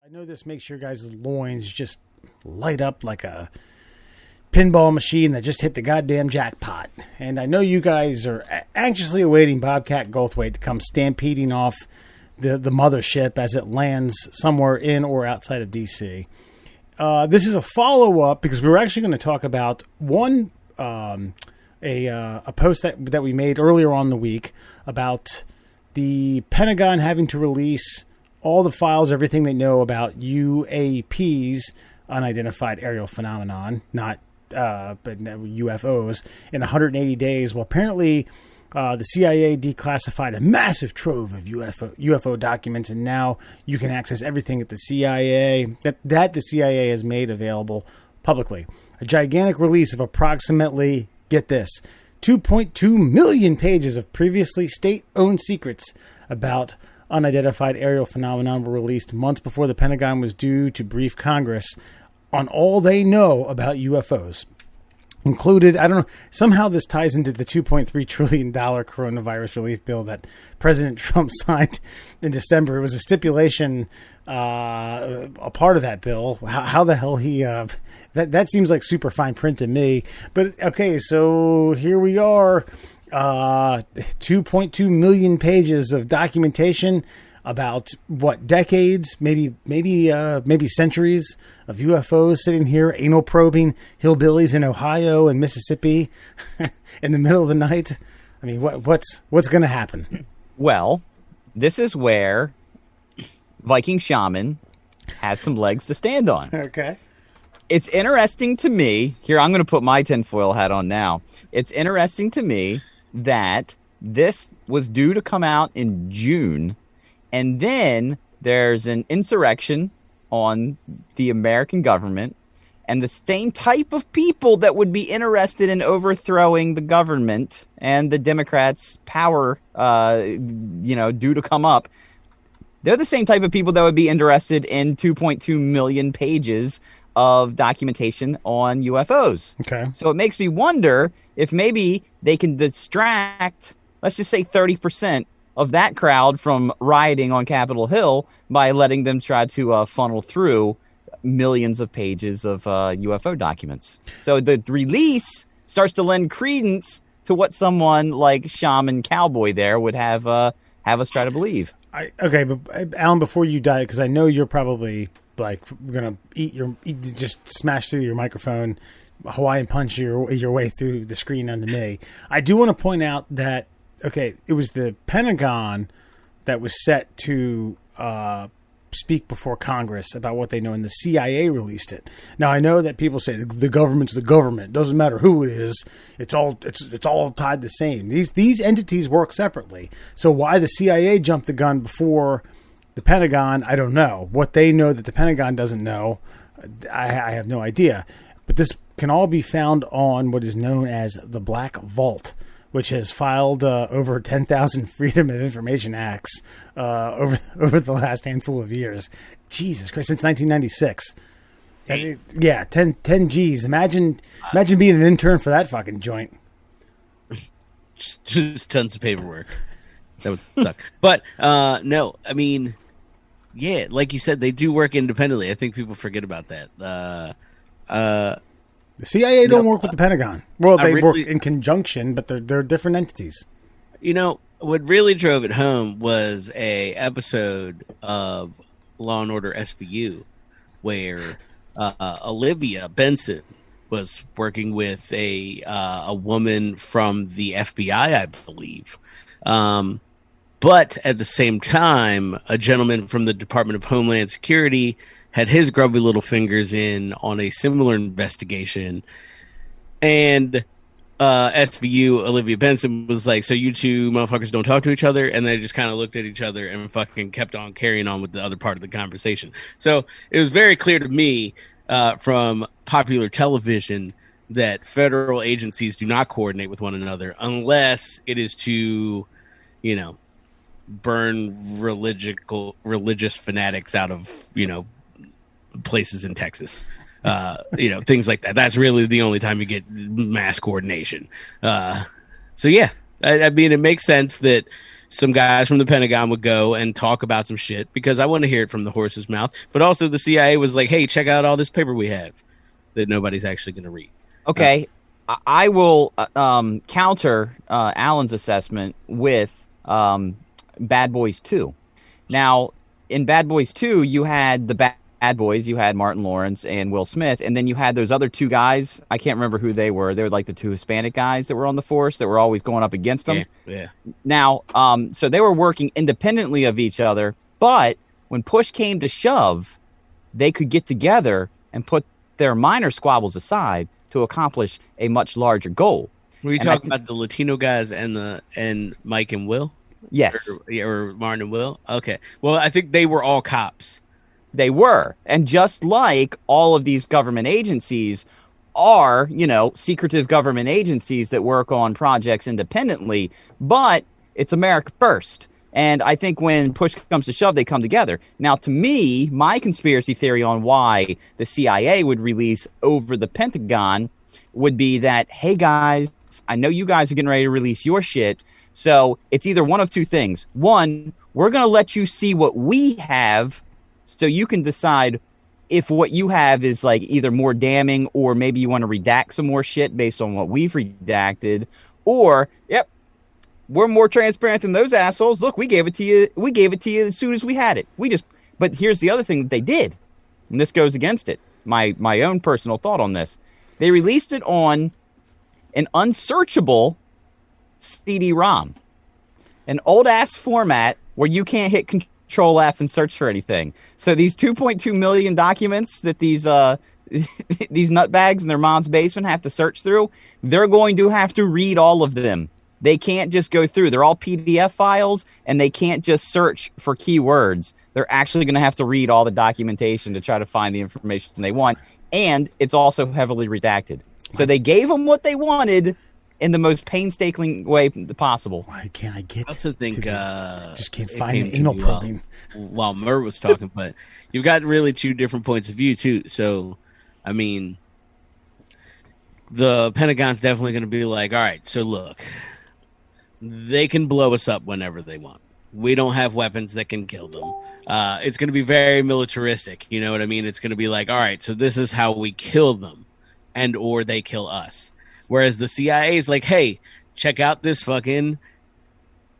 I know this makes your guys' loins just light up like a pinball machine that just hit the goddamn jackpot. And I know you guys are anxiously awaiting Bobcat Goldthwait to come stampeding off the mothership as it lands somewhere in or outside of D.C. This is a follow-up because we were actually going to talk about one a post that we made earlier on the week about the Pentagon having to release all the files, everything they know about UAPs, unidentified aerial phenomenon, but UFOs, in 180 days. Well, apparently the CIA declassified a massive trove of UFO documents, and now you can access everything at the CIA that the CIA has made available publicly. A gigantic release of approximately, get this, 2.2 million pages of previously state-owned secrets about unidentified aerial phenomenon were released months before the Pentagon was due to brief Congress on all they know about UFOs. Included, I don't know, somehow this ties into the $2.3 trillion coronavirus relief bill that President Trump signed in December. It was a stipulation, a part of that bill. How the hell he, that seems like super fine print to me. But okay, so here we are. 2.2 million pages of documentation about what, decades, maybe centuries of UFOs sitting here, anal probing hillbillies in Ohio and Mississippi in the middle of the night. I mean, what's going to happen? Well, this is where Viking Shaman has some legs to stand on. Okay. It's interesting to me. Here, I'm going to put my tinfoil hat on now. It's interesting to me that this was due to come out in June, and then there's an insurrection on the American government, and the same type of people that would be interested in overthrowing the government and the Democrats' power, due to come up, they're the same type of people that would be interested in 2.2 million pages of documentation on UFOs. Okay. So it makes me wonder if maybe they can distract, let's just say 30% of that crowd from rioting on Capitol Hill by letting them try to funnel through millions of pages of UFO documents. So the release starts to lend credence to what someone like Shaman Cowboy there would have us try to believe. Okay, but Alan, before you die, because I know you're probably like gonna just smash through your microphone, Hawaiian punch your way through the screen onto me. I do want to point out that it was the Pentagon that was set to speak before Congress about what they know, and the CIA released it. Now I know that people say the government's the government. It doesn't matter who it is. It's all tied the same. These entities work separately. So why the CIA jumped the gun before the Pentagon, I don't know. What they know that the Pentagon doesn't know, I have no idea. But this can all be found on what is known as the Black Vault, which has filed over 10,000 Freedom of Information Acts over the last handful of years. Jesus Christ, since 1996. Yeah, 10 G's. Imagine being an intern for that fucking joint. Just tons of paperwork. That would suck. But no, I mean, yeah, like you said, they do work independently. I think people forget about that. The CIA don't work with the Pentagon. Well, they work in conjunction, but they're different entities. You know, what really drove it home was a episode of Law and Order SVU where Olivia Benson was working with a woman from the FBI, I believe. But at the same time, a gentleman from the Department of Homeland Security had his grubby little fingers in on a similar investigation. And SVU, Olivia Benson, was like, so you two motherfuckers don't talk to each other? And they just kind of looked at each other and fucking kept on carrying on with the other part of the conversation. So it was very clear to me from popular television that federal agencies do not coordinate with one another unless it is to, burn religious fanatics out of, places in Texas. Things like that. That's really the only time you get mass coordination. So yeah, I mean, it makes sense that some guys from the Pentagon would go and talk about some shit because I want to hear it from the horse's mouth. But also the CIA was like, hey, check out all this paper we have that nobody's actually going to read. Okay. I will counter Alan's assessment with Bad Boys 2. Now, in Bad Boys 2, you had the Bad Boys. You had Martin Lawrence and Will Smith. And then you had those other two guys. I can't remember who they were. They were like the two Hispanic guys that were on the force that were always going up against them. Yeah. Now, so they were working independently of each other. But when push came to shove, they could get together and put their minor squabbles aside to accomplish a much larger goal. Were you talking about the Latino guys and Mike and Will? Yes. Or Martin and Will? Okay. Well, I think they were all cops. They were. And just like all of these government agencies are, secretive government agencies that work on projects independently, but it's America first. And I think when push comes to shove, they come together. Now, to me, my conspiracy theory on why the CIA would release over the Pentagon would be that, hey, guys, I know you guys are getting ready to release your shit. So it's either one of two things. One, we're going to let you see what we have so you can decide if what you have is like either more damning or maybe you want to redact some more shit based on what we've redacted. Or, yep, we're more transparent than those assholes. Look, we gave it to you. We gave it to you as soon as we had it. But here's the other thing that they did, and this goes against it. My own personal thought on this. They released it on an unsearchable CD-ROM, an old-ass format where you can't hit Control F and search for anything. So these 2.2 million documents that these nutbags in their mom's basement have to search through, they're going to have to read all of them. They can't just go through. They're all PDF files, and they can't just search for keywords. They're actually going to have to read all the documentation to try to find the information they want, and it's also heavily redacted. So they gave them what they wanted in the most painstaking way possible. Why can't I get? I also think just can't find the anal probing while Murr was talking, but you've got really two different points of view too. So, I mean, the Pentagon's definitely going to be like, all right, so look, they can blow us up whenever they want. We don't have weapons that can kill them. It's going to be very militaristic. You know what I mean? It's going to be like, all right, so this is how we kill them, and or they kill us. Whereas the CIA is like, hey, check out this fucking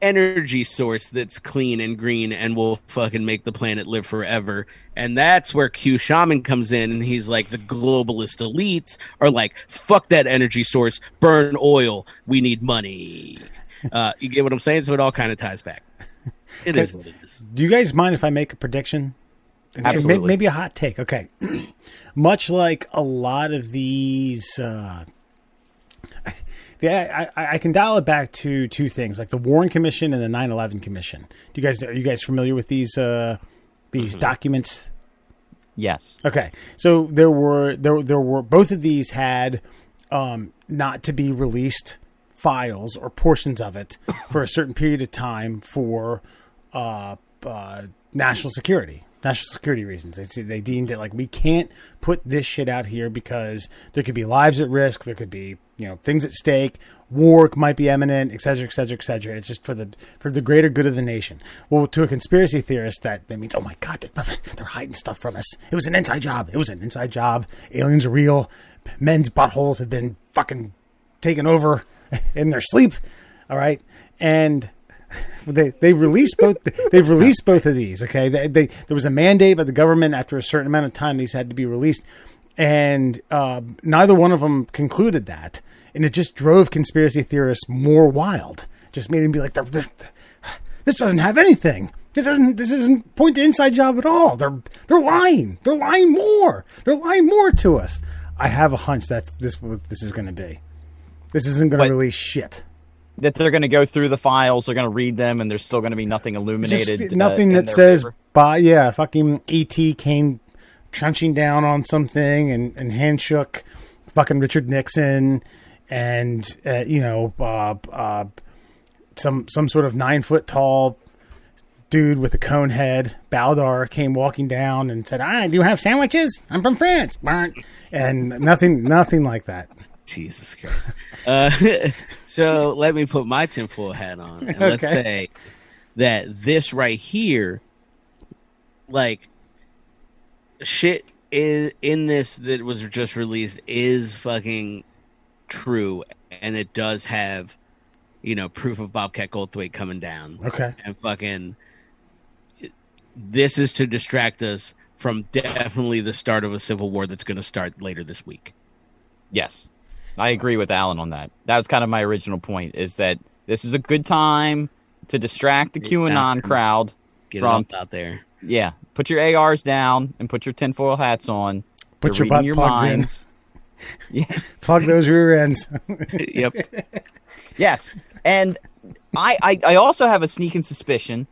energy source that's clean and green and will fucking make the planet live forever. And that's where Q Shaman comes in, and he's like, the globalist elites are like, fuck that energy source, burn oil, we need money. You get what I'm saying? So it all kind of ties back. It is what it is. Do you guys mind if I make a prediction? Absolutely. Maybe a hot take. Okay. Much like a lot of these... I can dial it back to two things, like the Warren Commission and the 9/11 Commission. Are you guys familiar with these documents? Yes. Okay. So there were both of these had not to be released files or portions of it for a certain period of time for national security reasons. They deemed it like, we can't put this shit out here because there could be lives at risk. There could be, things at stake. War might be imminent, et cetera, et cetera, et cetera. It's just for the greater good of the nation. Well, to a conspiracy theorist, that means, oh my God, they're hiding stuff from us. It was an inside job. Aliens are real. Men's buttholes have been fucking taken over in their sleep. All right. And they released both. They've released both of these. Okay. There was a mandate by the government after a certain amount of time these had to be released. And neither one of them concluded that. And it just drove conspiracy theorists more wild. Just made them be like, this doesn't have anything. This isn't point to inside job at all. They're lying. They're lying more. They're lying more to us. I have a hunch that's what this is going to be. This isn't going to release shit. That they're going to go through the files, they're going to read them, and there's still going to be nothing illuminated. Just nothing that says, fucking E.T. came trunching down on something and handshook fucking Richard Nixon, and some sort of 9-foot tall dude with a cone head, Baldar, came walking down and said, "Do you have sandwiches? I'm from France." And nothing like that. Jesus Christ. So let me put my tinfoil hat on. And let's say that this right here, like, shit is in this that was just released is fucking true, and it does have, proof of Bobcat Goldthwait coming down. Okay. And fucking, this is to distract us from definitely the start of a civil war that's going to start later this week. Yes, I agree with Alan on that. That was kind of my original point, is that this is a good time to distract the QAnon crowd. Get from it out there. Yeah, put your ARs down and put your tinfoil hats on. Put They're your butt reading plugs minds. in. Yeah. Plug those rear ends. Yep. Yes, and I also have a sneaking suspicion.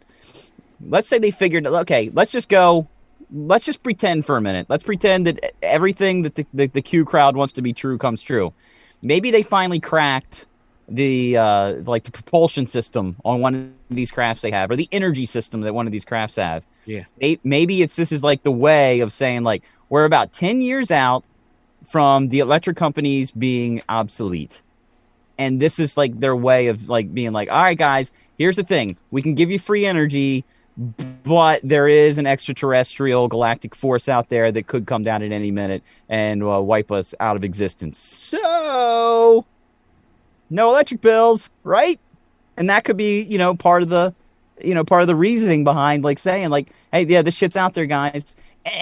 Let's say they figured, okay, let's just pretend for a minute. Let's pretend that everything that the Q crowd wants to be true comes true. Maybe they finally cracked the the propulsion system on one of these crafts they have, or the energy system that one of these crafts have. Yeah. Maybe this is like the way of saying, like, we're about 10 years out from the electric companies being obsolete. And this is like their way of like being like, all right, guys, here's the thing. We can give you free energy, but there is an extraterrestrial galactic force out there that could come down at any minute and wipe us out of existence. So no electric bills, right? And that could be, part of the reasoning behind like saying like, hey, yeah, this shit's out there, guys.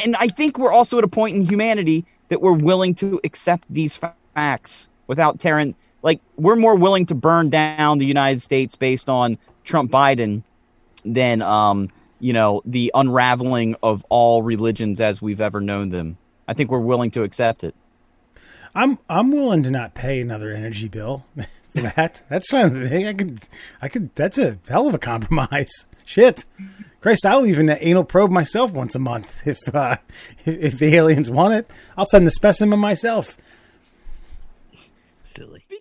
And I think we're also at a point in humanity that we're willing to accept these facts without tearing. Like, we're more willing to burn down the United States based on Trump Biden than, the unraveling of all religions as we've ever known them. I think we're willing to accept it. I'm willing to not pay another energy bill for that. That's fine with me. I could. That's a hell of a compromise. Shit. Christ, I'll even anal probe myself once a month if the aliens want it. I'll send the specimen myself. Silly.